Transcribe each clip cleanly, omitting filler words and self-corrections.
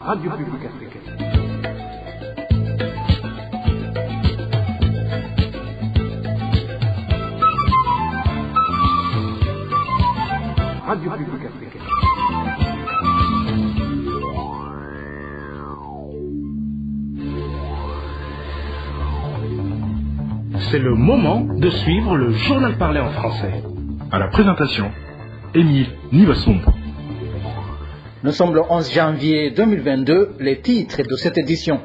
Radio Publique Africaine. Radio Publique Africaine. C'est le moment de suivre le journal parlé en français. À la présentation, Émile Nivasumba. Nous sommes le 11 janvier 2022, les titres de cette édition.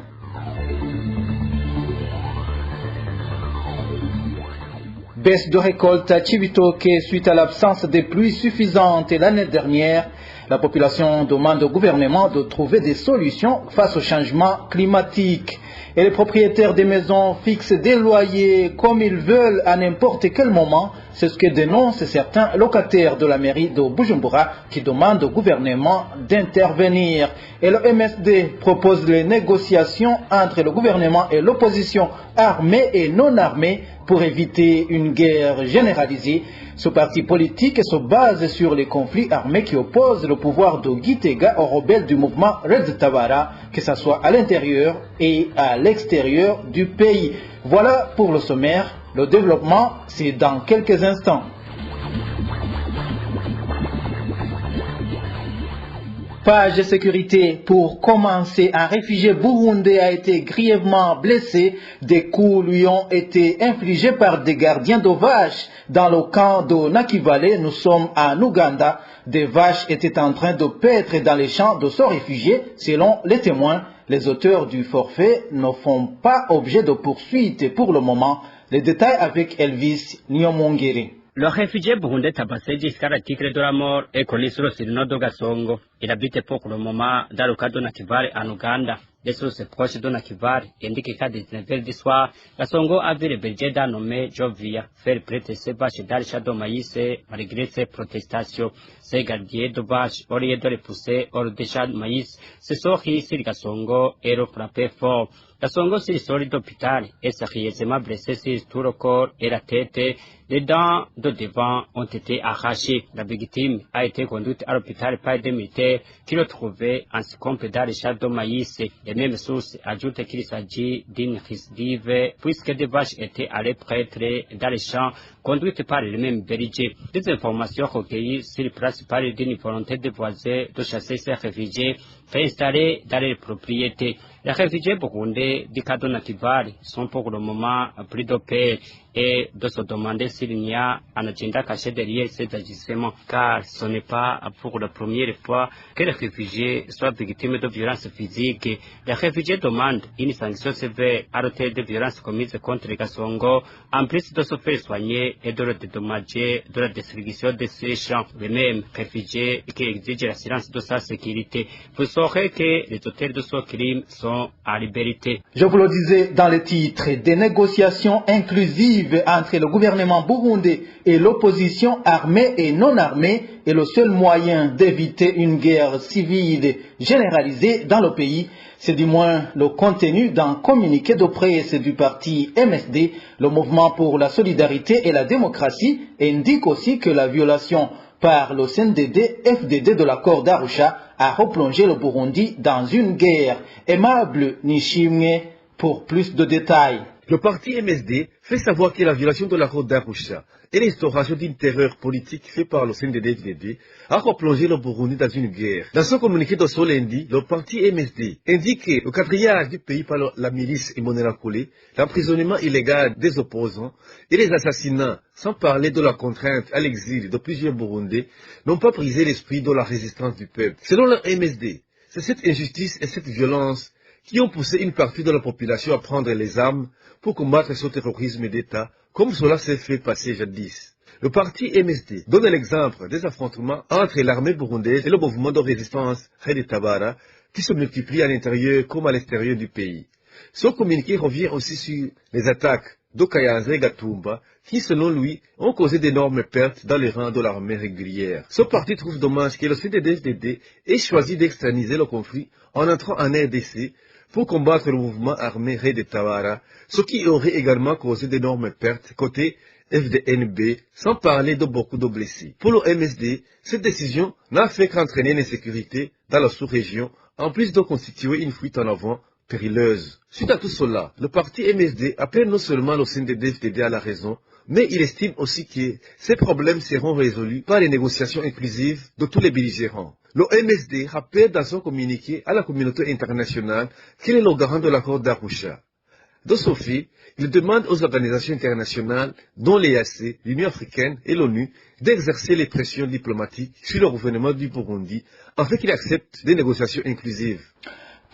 Baisse de récolte à Cibitoke suite à l'absence de pluies suffisantes l'année dernière. La population demande au gouvernement de trouver des solutions face au changement climatique. Et les propriétaires des maisons fixent des loyers comme ils veulent à n'importe quel moment. C'est ce que dénoncent certains locataires de la mairie de Bujumbura qui demandent au gouvernement d'intervenir. Et le MSD propose les négociations entre le gouvernement et l'opposition armée et non armée pour éviter une guerre généralisée. Ce parti politique se base sur les conflits armés qui opposent le pouvoir de Gitega aux rebelles du mouvement Red Tabara, que ce soit à l'intérieur et à l'extérieur du pays. Voilà pour le sommaire. Le développement, c'est dans quelques instants. Page de sécurité. Pour commencer, un réfugié burundais a été grièvement blessé. Des coups lui ont été infligés par des gardiens de vaches dans le camp de Nakivale. Nous sommes en Ouganda. Des vaches étaient en train de paître dans les champs de ce réfugié, selon les témoins. Les auteurs du forfait ne font pas objet de poursuite pour le moment. Les détails avec Elvis Nyomongere. Le réfugié burundais tabassé jusqu'à l'article de la mort est connu sur le Sirino de Gasongo. Il habite pour le moment dans le cas de Nakivale en Ouganda. Des sources proches de Nakivale indiquent qu'à 19h du soir, Gasongo a vu le berger d'un nommé Jovia faire prêter ses vaches dans le champ de maïs malgré ses protestations. Ces gardiens de vaches, au lieu de les pousser hors des champs de maïs, se sont ris sur Gasongo et le frappaient fort. Gasongo s'est sorti d'hôpital et sérieusement blessé sur tout le corps et la tête. Les dents de devant ont été arrachées. La victime a été conduite à l'hôpital par des militaires qui le trouvaient en succombe dans les champs de maïs. Les mêmes sources ajoutent qu'il s'agit d'une récidive puisque des vaches étaient allées prêtre dans les champs conduites par les mêmes bergers. Des informations recueillies sur place par d'une volonté des voisins de chasser ces réfugiés fait installer dans les propriétés. Les réfugiés burundais du cas de Nakivale sont pour le moment pris de paix et de se demander s'il n'y a un agenda caché derrière ces agissements, car ce n'est pas pour la première fois que les réfugiés soient victimes de violences physiques. Les réfugiés demandent une sanction sévère à l'auteur de violences commises contre les Gasongo, en plus de se faire soigner et de le dédommager de la destruction de ces champs. Les mêmes réfugiés qui exigent la silence de sa sécurité. Vous saurez que les auteurs de ce crime sont à liberté. Je vous le disais dans le titre, des négociations inclusives entre le gouvernement burundais et l'opposition armée et non armée est le seul moyen d'éviter une guerre civile généralisée dans le pays. C'est du moins le contenu d'un communiqué de presse du parti MSD. Le mouvement pour la solidarité et la démocratie indique aussi que la violation par le CNDD-FDD de l'accord d'Arusha a replongé le Burundi dans une guerre. Aimable Nishimwe pour plus de détails. Le parti MSD fait savoir que la violation de l'accord d'Arusha et l'instauration d'une terreur politique faite par le CNDD-FDD a replongé le Burundi dans une guerre. Dans son communiqué de ce lundi, le parti MSD indique que le quadrillage du pays par la milice Imbonerakure, l'emprisonnement illégal des opposants et les assassinats, sans parler de la contrainte à l'exil de plusieurs Burundais, n'ont pas brisé l'esprit de la résistance du peuple. Selon le MSD, c'est cette injustice et cette violence qui ont poussé une partie de la population à prendre les armes pour combattre ce terrorisme d'État, comme cela s'est fait passer jadis. Le parti MSD donne l'exemple des affrontements entre l'armée burundaise et le mouvement de résistance Red Tabara, qui se multiplient à l'intérieur comme à l'extérieur du pays. Ce communiqué revient aussi sur les attaques d'Okayanze et Gatumba, qui selon lui ont causé d'énormes pertes dans les rangs de l'armée régulière. Ce parti trouve dommage que le CNDD-FDD ait choisi d'externaliser le conflit en entrant en RDC pour combattre le mouvement armé Red Tabara, ce qui aurait également causé d'énormes pertes côté FDNB, sans parler de beaucoup de blessés. Pour le MSD, cette décision n'a fait qu'entraîner l'insécurité dans la sous-région en plus de constituer une fuite en avant périlleuse. Suite à tout cela, le parti MSD appelle non seulement le CNDD-FDD à la raison, mais il estime aussi que ces problèmes seront résolus par les négociations inclusives de tous les belligérants. Le MSD rappelle dans son communiqué à la communauté internationale qu'il est le garant de l'accord d'Arusha. De ce fait, il demande aux organisations internationales, dont l'EAC, l'Union africaine et l'ONU, d'exercer les pressions diplomatiques sur le gouvernement du Burundi afin qu'il accepte des négociations inclusives.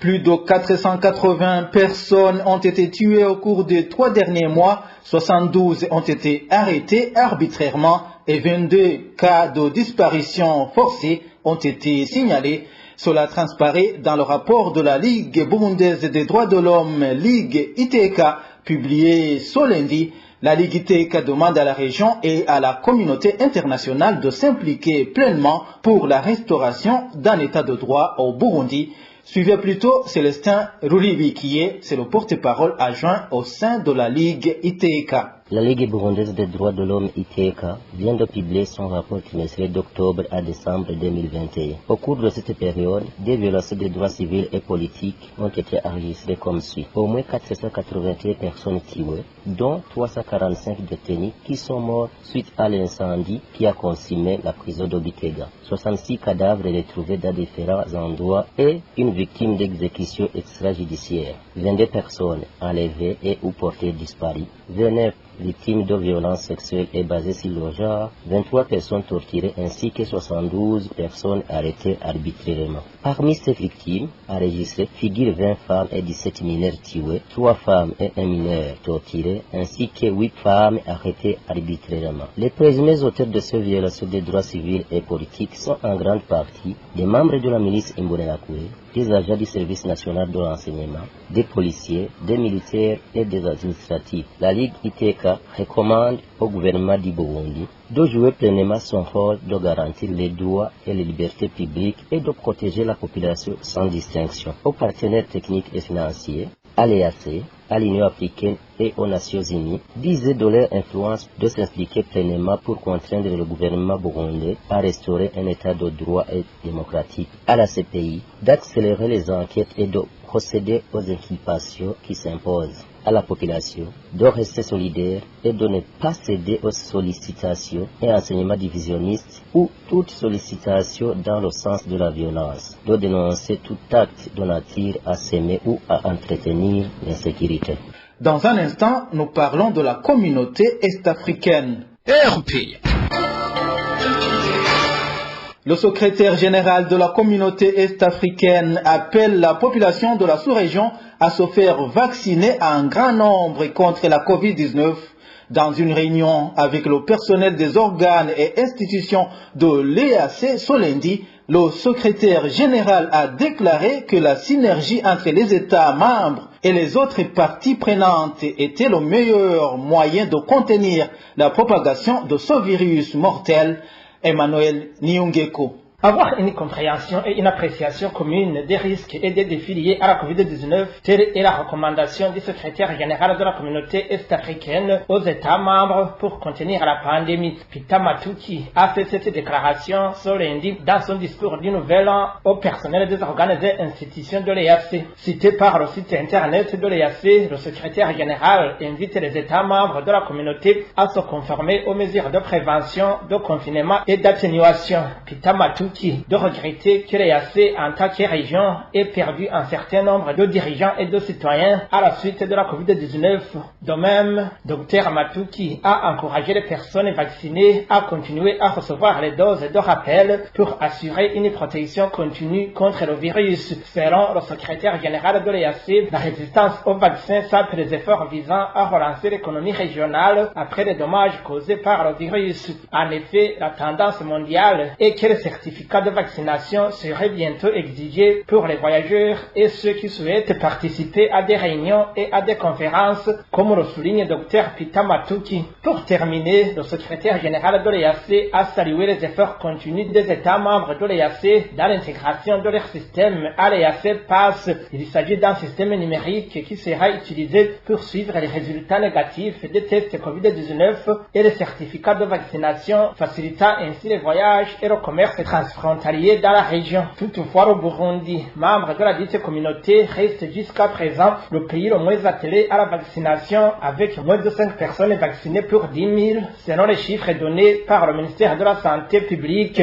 Plus de 480 personnes ont été tuées au cours des 3 derniers mois, 72 ont été arrêtées arbitrairement et 22 cas de disparition forcée ont été signalés. Cela transparaît dans le rapport de la Ligue burundaise des droits de l'homme, Ligue ITK, publié ce lundi. La Ligue ITK demande à la région et à la communauté internationale de s'impliquer pleinement pour la restauration d'un état de droit au Burundi. Suivez plutôt Célestin Ruribikiye, c'est le porte-parole adjoint au sein de la Ligue ITK. La Ligue burundaise des droits de l'homme ITK vient de publier son rapport trimestriel d'octobre à décembre 2021. Au cours de cette période, des violations des droits civils et politiques ont été enregistrées comme suit. Au moins 481 personnes tuées, dont 345 détenus qui sont morts suite à l'incendie qui a consumé la prison de Bitega. 66 cadavres retrouvés dans différents endroits et une victime d'exécution extrajudiciaire. 22 personnes enlevées et ou portées disparues. 29 victimes de violences sexuelles et basées sur le genre, 23 personnes torturées ainsi que 72 personnes arrêtées arbitrairement. Parmi ces victimes enregistrées figurent 20 femmes et 17 mineurs tués, 3 femmes et 1 mineur torturés ainsi que 8 femmes arrêtées arbitrairement. Les présumés auteurs de ces violations des droits civils et politiques sont en grande partie des membres de la milice Imbonerakure, des agents du service national de l'enseignement, des policiers, des militaires et des administratifs. La Ligue ITK recommande au gouvernement du Burundi de jouer pleinement son rôle de garantir les droits et les libertés publiques et de protéger la population sans distinction. Aux partenaires techniques et financiers, à l'EAC, à l'Union africaine et aux Nations unies, d'user de leur influence de s'impliquer pleinement pour contraindre le gouvernement burundais à restaurer un état de droit et démocratique, à la CPI, d'accélérer les enquêtes et de procéder aux inculpations qui s'imposent, à la population de rester solidaire et de ne pas céder aux sollicitations et enseignements divisionnistes ou toute sollicitation dans le sens de la violence, de dénoncer tout acte de nature à s'aimer ou à entretenir l'insécurité. Dans un instant, nous parlons de la communauté est-africaine. Le secrétaire général de la communauté est-africaine appelle la population de la sous-région à se faire vacciner en grand nombre contre la Covid-19. Dans une réunion avec le personnel des organes et institutions de l'EAC ce lundi, le secrétaire général a déclaré que la synergie entre les États membres et les autres parties prenantes était le meilleur moyen de contenir la propagation de ce virus mortel. Emmanuel Niungeko. Avoir une compréhension et une appréciation commune des risques et des défis liés à la COVID-19, telle est la recommandation du secrétaire général de la communauté est-africaine aux États membres pour contenir la pandémie. Peter Matuki a fait cette déclaration ce lundi dans son discours du Nouvel An au personnel des organes et institutions de l'EAC. Cité par le site internet de l'EAC, le secrétaire général invite les États membres de la communauté à se conformer aux mesures de prévention, de confinement et d'atténuation. Peter Matuki de regretter que l'EAC en tant que région ait perdu un certain nombre de dirigeants et de citoyens à la suite de la COVID-19. De même, Dr Matuki a encouragé les personnes vaccinées à continuer à recevoir les doses de rappel pour assurer une protection continue contre le virus. Selon le secrétaire général de l'EAC, la résistance au vaccin sape les efforts visant à relancer l'économie régionale après les dommages causés par le virus. En effet, la tendance mondiale est que les certificats de vaccination serait bientôt exigé pour les voyageurs et ceux qui souhaitent participer à des réunions et à des conférences, comme le souligne Dr Peter Matuki. Pour terminer, le secrétaire général de l'EAC a salué les efforts continus des États membres de l'EAC dans l'intégration de leur système à l'EAC Pass. Il s'agit d'un système numérique qui sera utilisé pour suivre les résultats négatifs des tests COVID-19 et les certificats de vaccination, facilitant ainsi les voyages et le commerce transfrontalier transfrontaliers dans la région. Toutefois, au Burundi, membres de la dite communauté reste jusqu'à présent le pays le moins attelé à la vaccination, avec moins de 5 personnes vaccinées pour 10 000, selon les chiffres donnés par le ministère de la Santé publique.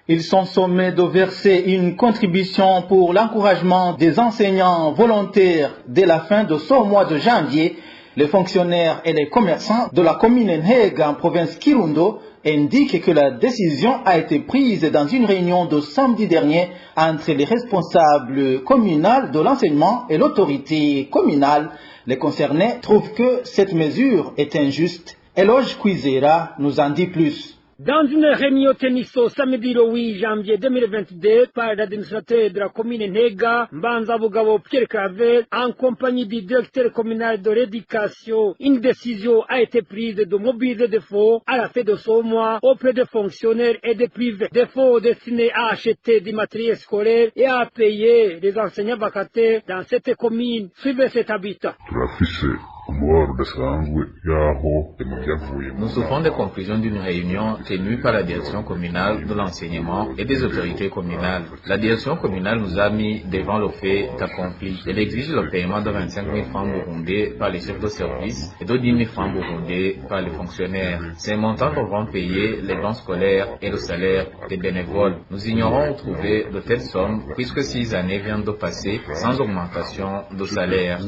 Ils sont sommés de verser une contribution pour l'encouragement des enseignants volontaires dès la fin de ce mois de janvier. Les fonctionnaires et les commerçants de la commune Nhega en province Kirundo indiquent que la décision a été prise dans une réunion de samedi dernier entre les responsables communaux de l'enseignement et l'autorité communale. Les concernés trouvent que cette mesure est injuste. Eloge Kwizera nous en dit plus. Dans une réunion tenue ce samedi le 8 janvier 2022 par l'administrateur de la commune Nhega, Mbanza Bugabo Pierre Claver, en compagnie du directeur communal de l'éducation, une décision a été prise de mobiliser des fonds à la fin de ce mois auprès des fonctionnaires et des privés. Des fonds destinés à acheter du matériel scolaire et à payer les enseignants vacataires dans cette commune. Suivez cet habitat. Nous souffrons des conclusions d'une réunion tenue par la direction communale de l'enseignement et des autorités communales. La direction communale nous a mis devant le fait accompli. Elle exige le paiement de 25 000 francs burundais par les chefs de service et de 10 000 francs burundais par les fonctionnaires. Ces montants devront payer les dons scolaires et le salaire des bénévoles. Nous ignorons où trouver de telles sommes puisque 6 années viennent de passer sans augmentation de salaire.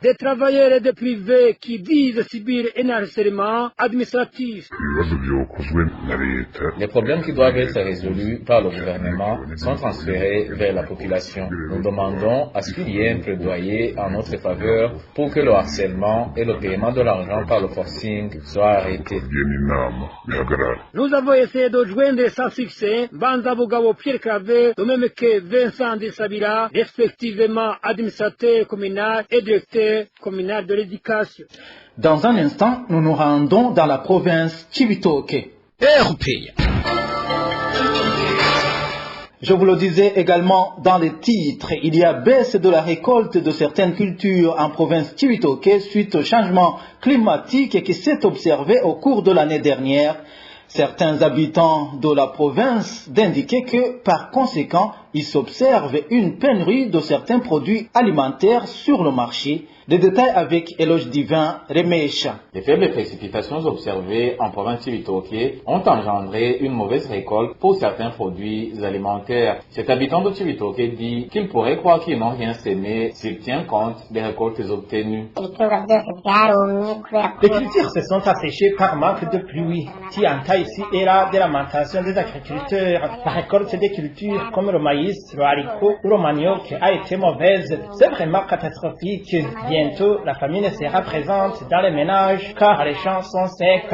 Des travailleurs et des privés qui disent subir un harcèlement administratif. Les problèmes qui doivent être résolus par le gouvernement sont transférés vers la population. Nous demandons à ce qu'il y ait un plaidoyer en notre faveur pour que le harcèlement et le paiement de l'argent par le forcing soient arrêtés. Nous avons essayé de joindre sans succès Banza Bugabo Pierre Claver, de même que Vincent Desabila, respectivement administrateur communal et directeur communal de l'éducation. Dans un instant, nous nous rendons dans la province Chibitoke. Je vous le disais également dans les titres, il y a baisse de la récolte de certaines cultures en province Chibitoke suite au changement climatique qui s'est observé au cours de l'année dernière. Certains habitants de la province d'indiquer que, par conséquent, il s'observe une pénurie de certains produits alimentaires sur le marché. Des détails avec Éloge Divin Remesha. Les faibles précipitations observées en province Chibitoke ont engendré une mauvaise récolte pour certains produits alimentaires. Cet habitant de Chibitoke dit qu'il pourrait croire qu'ils n'ont rien semé s'il tient compte des récoltes obtenues. Les cultures se sont asséchées par manque de pluie, qui entaille ici et là des lamentations des agriculteurs. La récolte des cultures comme le maïs, le haricot ou le manioc a été mauvaise. C'est vraiment catastrophique. Bientôt, la famine sera présente dans les ménages car les champs sont secs.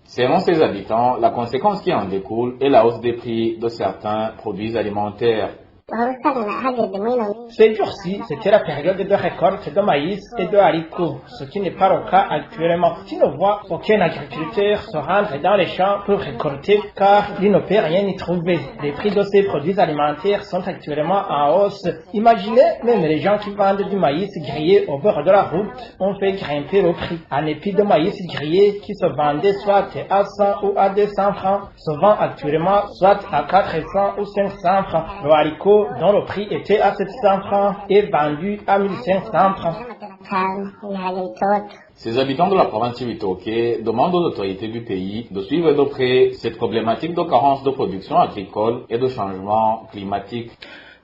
Selon ces habitants, la conséquence qui en découle est la hausse des prix de certains produits alimentaires. Ces jours-ci, c'était la période de récolte de maïs et de haricots, ce qui n'est pas le cas actuellement. Si ne voit aucun agriculteur se rendre dans les champs pour récolter, car il ne peut rien y trouver. Les prix de ces produits alimentaires sont actuellement en hausse. Imaginez, même les gens qui vendent du maïs grillé au bord de la route ont fait grimper le prix. Un épi de maïs grillé qui se vendait soit à 100 ou à 200 francs se vend actuellement soit à 400 ou 500 francs. Le haricot dont le prix était à 700 francs est vendu à 1500 francs. Ces habitants de la province Chibitoke demandent aux autorités du pays de suivre de près cette problématique de carence de production agricole et de changement climatique.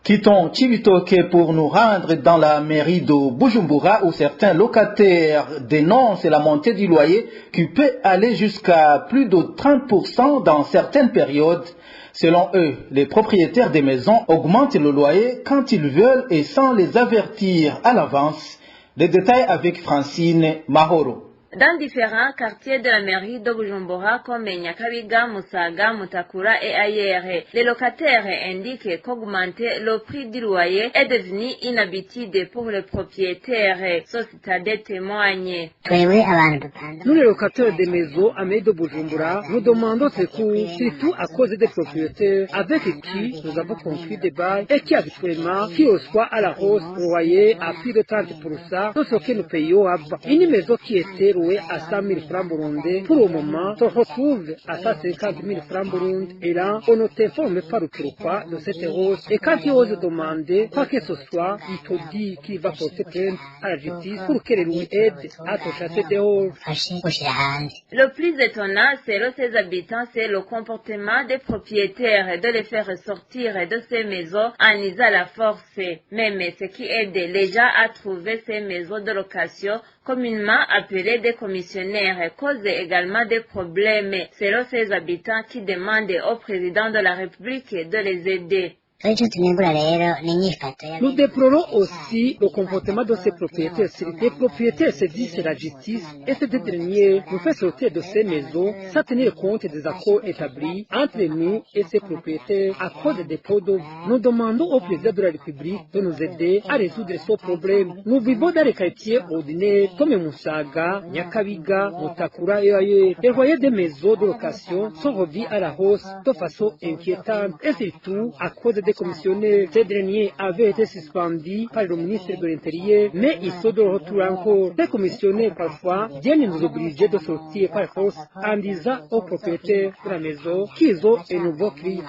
Quittons Chibitoke pour nous rendre dans la mairie de Bujumbura où certains locataires dénoncent la montée du loyer qui peut aller jusqu'à plus de 30% dans certaines périodes. Selon eux, les propriétaires des maisons augmentent le loyer quand ils veulent et sans les avertir à l'avance. Les détails avec Francine Mahoro. dans différents quartiers de la mairie de Bujumbura comme Nyakabiga, Musaga, Mutakura et ailleurs. Les locataires indiquent qu'augmenter le prix du loyer est devenu inhabitude pour les propriétaires. Société témoigne. Nous, les locataires des maisons à de Bujumbura, nous demandons secours, surtout à cause des propriétaires avec qui nous avons conclu des bails et qui habituellement qui reçoit à la hausse loyer à plus de 30% de ce que nous payons avant. Une maison qui était louée à 100 000 francs burundais, pour le moment, se retrouve à 150 000 francs burundais. Et là, on ne t'informe pas le pourquoi de cette hausse. Et quand tu oses demander quoi que ce soit, il te dit qu'il va porter plainte à la justice pour qu'elle lui aide à te chasser dehors. Le plus étonnant, selon ses habitants, c'est le comportement des propriétaires de les faire sortir de ces maisons en usant la force. Même ce qui aide les gens à trouver ces maisons de location communément appelées des commissionnaires cause également des problèmes selon ces habitants qui demandent au président de la République de les aider. Nous déplorons aussi le comportement de ces propriétaires. Les propriétaires se disent la justice et ces derniers nous fait sortir de ces maisons sans tenir compte des accords établis entre nous et ces propriétaires à cause des pots d'eau. Nous demandons au président de la République de nous aider à résoudre ce problème. Nous vivons dans les quartiers ordinaires comme Musaga, Nyakabiga, Mutakura et ailleurs. Les loyers des maisons de location sont revus à la hausse de façon inquiétante et surtout à cause des commissionnaires. Ces derniers avaient été suspendus par le ministre de l'Intérieur, mais ils sont de retour encore. Les commissionnaires, parfois, viennent nous obliger de sortir par force en disant aux propriétaires de la maison qu'ils ont un nouveau client.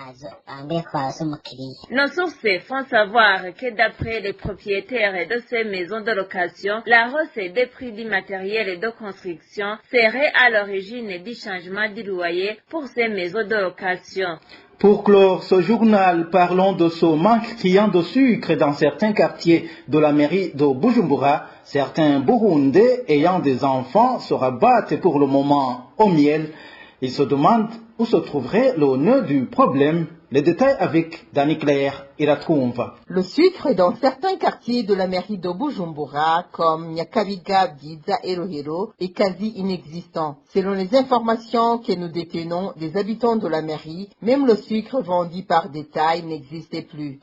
Nos sources font savoir que d'après les propriétaires de ces maisons de location, la hausse des prix du matériel de construction serait à l'origine du changement du loyer pour ces maisons de location. Pour clore ce journal, parlons de ce manque criant de sucre dans certains quartiers de la mairie de Bujumbura. Certains Burundais ayant des enfants se rabattent pour le moment au miel. Ils se demandent où se trouverait le nœud du problème. Les détails avec Dani Claire et la trouve. Le sucre dans certains quartiers de la mairie de Bujumbura, comme Nyakabiga, Bwiza et Rohero, est quasi inexistant. Selon les informations que nous détenons des habitants de la mairie, même le sucre vendu par détail n'existait plus.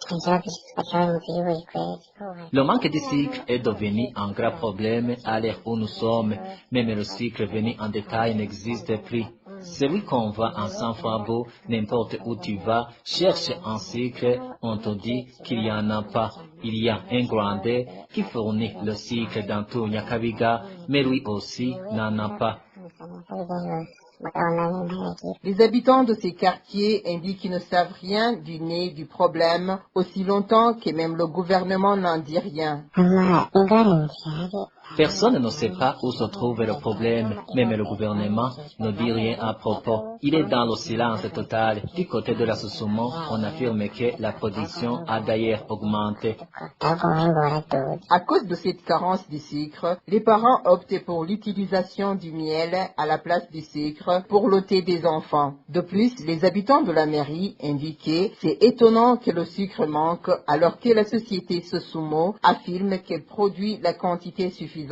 Le manque de sucre est devenu un grave problème à l'heure où nous sommes. Même le sucre venu en détail n'existe plus. Celui qu'on va en San Fabo, n'importe où tu vas, cherche un sucre, on te dit qu'il n'y en a pas. Il y a un Grandais qui fournit le sucre dans tout Nyakabiga, mais lui aussi n'en a pas. Les habitants de ces quartiers indiquent qu'ils ne savent rien du nez du problème, aussi longtemps que même le gouvernement n'en dit rien. Personne ne sait pas où se trouve le problème, même le gouvernement ne dit rien à propos. Il est dans le silence total. Du côté de la Susumo, on affirme que la production a d'ailleurs augmenté. À cause de cette carence de sucre, les parents optent pour l'utilisation du miel à la place du sucre pour le thé des enfants. De plus, les habitants de la mairie indiquaient c'est étonnant que le sucre manque alors que la société Susumo affirme qu'elle produit la quantité suffisante.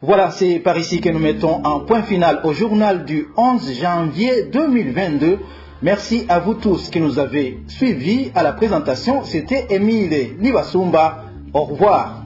Voilà, c'est par ici que nous mettons un point final au journal du 11 janvier 2022. Merci à vous tous qui nous avez suivis. À la présentation, c'était Émile Nibasumba. Au revoir.